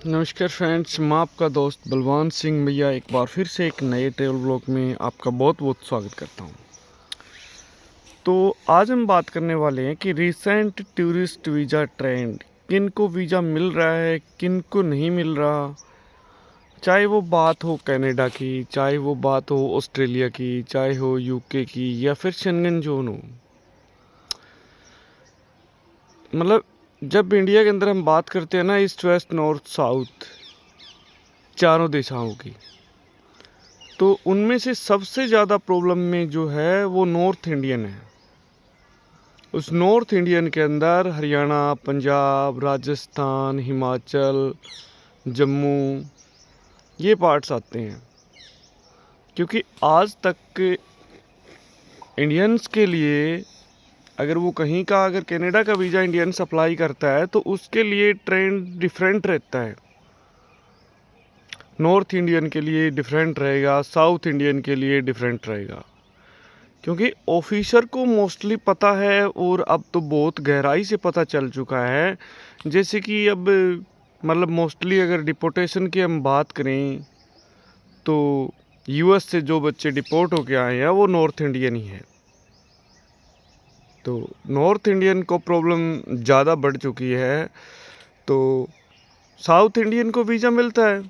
नमस्कार फ्रेंड्स, मैं आपका दोस्त बलवान सिंह भैया एक बार फिर से एक नए ट्रैवल ब्लॉग में आपका बहुत बहुत स्वागत करता हूं। तो आज हम बात करने वाले हैं कि रिसेंट टूरिस्ट वीज़ा ट्रेंड, किन को वीज़ा मिल रहा है, किन को नहीं मिल रहा। चाहे वो बात हो कनाडा की, चाहे वो बात हो ऑस्ट्रेलिया की, चाहे हो यूके की या फिर शेंगन जोन हो। मतलब जब इंडिया के अंदर हम बात करते हैं ना, ईस्ट वेस्ट नॉर्थ साउथ चारों दिशाओं की, तो उनमें से सबसे ज़्यादा प्रॉब्लम में जो है वो नॉर्थ इंडियन है। उस नॉर्थ इंडियन के अंदर हरियाणा, पंजाब, राजस्थान, हिमाचल, जम्मू, ये पार्ट्स आते हैं। क्योंकि आज तक इंडियंस के लिए अगर वो कहीं का अगर कनाडा का वीज़ा इंडियंस अप्लाई करता है तो उसके लिए ट्रेंड डिफरेंट रहता है। नॉर्थ इंडियन के लिए डिफरेंट रहेगा, साउथ इंडियन के लिए डिफरेंट रहेगा। क्योंकि ऑफिसर को मोस्टली पता है और अब तो बहुत गहराई से पता चल चुका है। जैसे कि अब मतलब मोस्टली अगर डिपोटेशन की हम बात करें तो यूएस से जो बच्चे डिपोर्ट होके आए हैं वो नॉर्थ इंडियन ही है। तो नॉर्थ इंडियन को प्रॉब्लम ज़्यादा बढ़ चुकी है, तो साउथ इंडियन को वीज़ा मिलता है।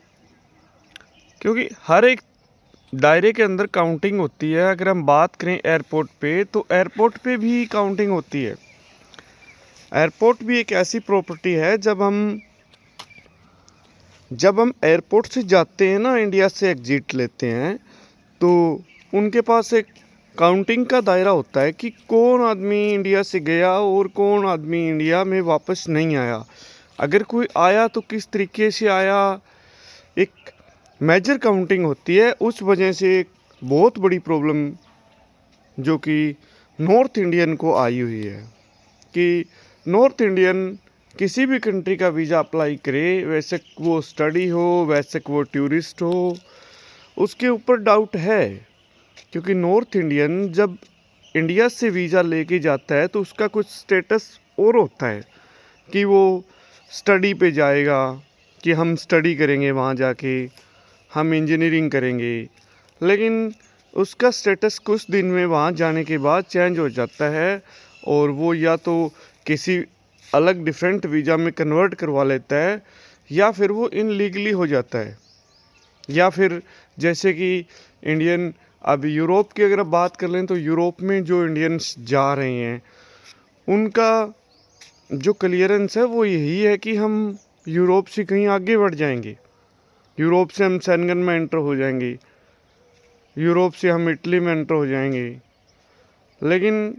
क्योंकि हर एक दायरे के अंदर काउंटिंग होती है। अगर हम बात करें एयरपोर्ट पे, तो एयरपोर्ट पे भी काउंटिंग होती है। एयरपोर्ट भी एक ऐसी प्रॉपर्टी है, जब हम एयरपोर्ट से जाते हैं ना, इंडिया से एग्जिट लेते हैं, तो उनके पास एक काउंटिंग का दायरा होता है कि कौन आदमी इंडिया से गया और कौन आदमी इंडिया में वापस नहीं आया। अगर कोई आया तो किस तरीके से आया, एक मेजर काउंटिंग होती है। उस वजह से एक बहुत बड़ी प्रॉब्लम जो कि नॉर्थ इंडियन को आई हुई है कि नॉर्थ इंडियन किसी भी कंट्री का वीज़ा अप्लाई करे, वैसे वो स्टडी हो, वैसे वो टूरिस्ट हो, उसके ऊपर डाउट है। क्योंकि नॉर्थ इंडियन जब इंडिया से वीज़ा लेके जाता है तो उसका कुछ स्टेटस और होता है कि वो स्टडी पे जाएगा, कि हम स्टडी करेंगे वहाँ जाके, हम इंजीनियरिंग करेंगे। लेकिन उसका स्टेटस कुछ दिन में वहाँ जाने के बाद चेंज हो जाता है और वो या तो किसी अलग डिफरेंट वीज़ा में कन्वर्ट करवा लेता है, या फिर वो इनलीगली हो जाता है। या फिर जैसे कि इंडियन, अब यूरोप की अगर बात कर लें तो यूरोप में जो इंडियंस जा रहे हैं उनका जो क्लियरेंस है वो यही है कि हम यूरोप से कहीं आगे बढ़ जाएंगे, यूरोप से हम शेंगन में एंटर हो जाएंगे, यूरोप से हम इटली में एंटर हो जाएंगे। लेकिन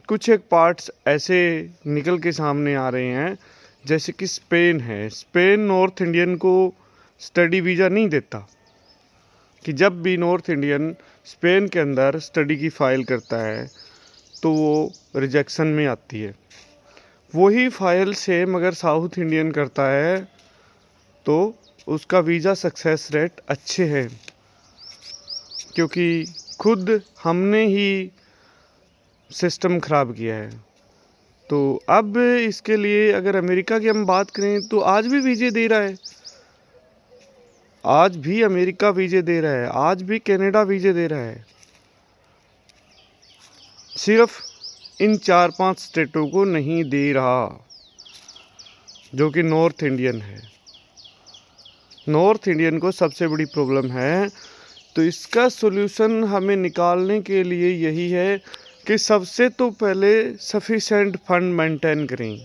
कुछ एक पार्ट्स ऐसे निकल के सामने आ रहे हैं, जैसे कि स्पेन है। स्पेन नॉर्थ इंडियन को स्टडी वीज़ा नहीं देता, कि जब भी नॉर्थ इंडियन स्पेन के अंदर स्टडी की फ़ाइल करता है तो वो रिजेक्शन में आती है। वही फाइल सेम अगर साउथ इंडियन करता है तो उसका वीज़ा सक्सेस रेट अच्छे हैं। क्योंकि खुद हमने ही सिस्टम ख़राब किया है। तो अब इसके लिए अगर अमेरिका की हम बात करें तो आज भी वीज़े दे रहा है, आज भी अमेरिका वीज़े दे रहा है, आज भी कनाडा वीज़े दे रहा है। सिर्फ इन 4-5 स्टेटों को नहीं दे रहा, जो कि नॉर्थ इंडियन है। नॉर्थ इंडियन को सबसे बड़ी प्रॉब्लम है। तो इसका सॉल्यूशन हमें निकालने के लिए यही है कि सबसे तो पहले सफिशेंट फंड मेंटेन करें,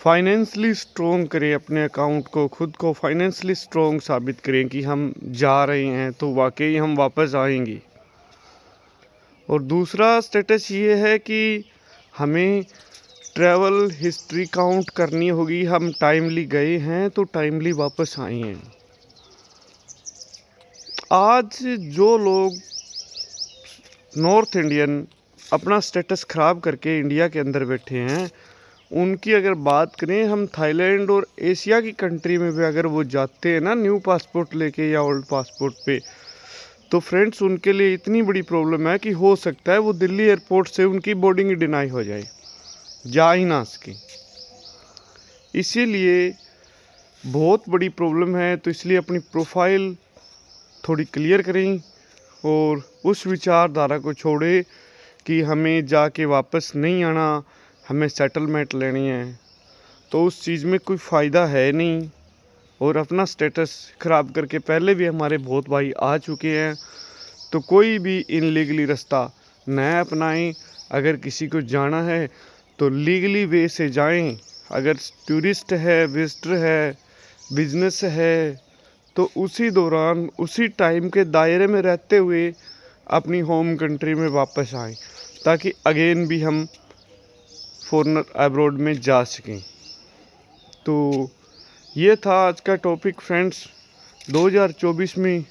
फाइनेंशियली स्ट्रॉन्ग करें, अपने अकाउंट को, खुद को फाइनेंशियली स्ट्रॉन्ग साबित करें कि हम जा रहे हैं तो वाकई हम वापस आएंगे। और दूसरा स्टेटस ये है कि हमें ट्रैवल हिस्ट्री काउंट करनी होगी, हम टाइमली गए हैं तो टाइमली वापस आए हैं। आज जो लोग नॉर्थ इंडियन अपना स्टेटस ख़राब करके इंडिया के अंदर बैठे हैं, उनकी अगर बात करें, हम थाईलैंड और एशिया की कंट्री में भी अगर वो जाते हैं ना न्यू पासपोर्ट लेके या ओल्ड पासपोर्ट पे, तो फ्रेंड्स उनके लिए इतनी बड़ी प्रॉब्लम है कि हो सकता है वो दिल्ली एयरपोर्ट से उनकी बोर्डिंग ही डिनाई हो जाए, जा ही ना सके। इसीलिए बहुत बड़ी प्रॉब्लम है। तो इसलिए अपनी प्रोफाइल थोड़ी क्लियर करें और उस विचारधारा को छोड़े कि हमें जाके वापस नहीं आना, हमें सेटलमेंट लेनी है। तो उस चीज़ में कोई फ़ायदा है नहीं। और अपना स्टेटस ख़राब करके पहले भी हमारे बहुत भाई आ चुके हैं। तो कोई भी इनलीगली रास्ता न अपनाएं। अगर किसी को जाना है तो लीगली वे से जाएं। अगर टूरिस्ट है, विजिटर है, बिजनेस है, तो उसी दौरान उसी टाइम के दायरे में रहते हुए अपनी होम कंट्री में वापस आएं, ताकि अगेन भी हम फॉरेनर अब्रॉड में जा सकें। तो ये था आज का टॉपिक फ्रेंड्स। 2024 में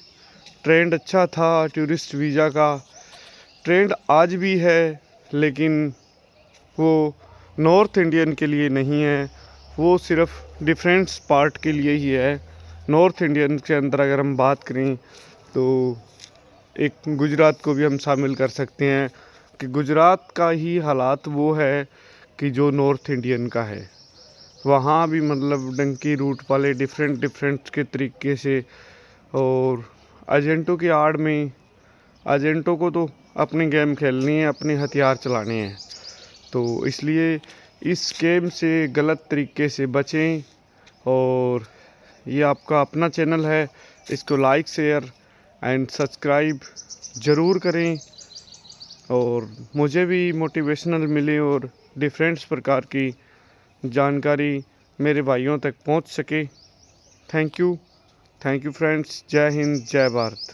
ट्रेंड अच्छा था टूरिस्ट वीज़ा का। ट्रेंड आज भी है, लेकिन वो नॉर्थ इंडियन के लिए नहीं है, वो सिर्फ डिफरेंस पार्ट के लिए ही है। नॉर्थ इंडियन के अंदर अगर हम बात करें तो एक गुजरात को भी हम शामिल कर सकते हैं कि गुजरात का ही हालात वो है कि जो नॉर्थ इंडियन का है। वहाँ भी मतलब डंकी रूट वाले डिफरेंट के तरीके से, और एजेंटों की आड़ में एजेंटों को तो अपनी गेम खेलनी है, अपने हथियार चलाने हैं। तो इसलिए इस गेम से गलत तरीके से बचें। और ये आपका अपना चैनल है, इसको लाइक शेयर एंड सब्सक्राइब ज़रूर करें। और मुझे भी मोटिवेशनल मिले और डिफरेंट प्रकार की जानकारी मेरे भाइयों तक पहुंच सके। Thank you friends. जय हिंद, जय भारत।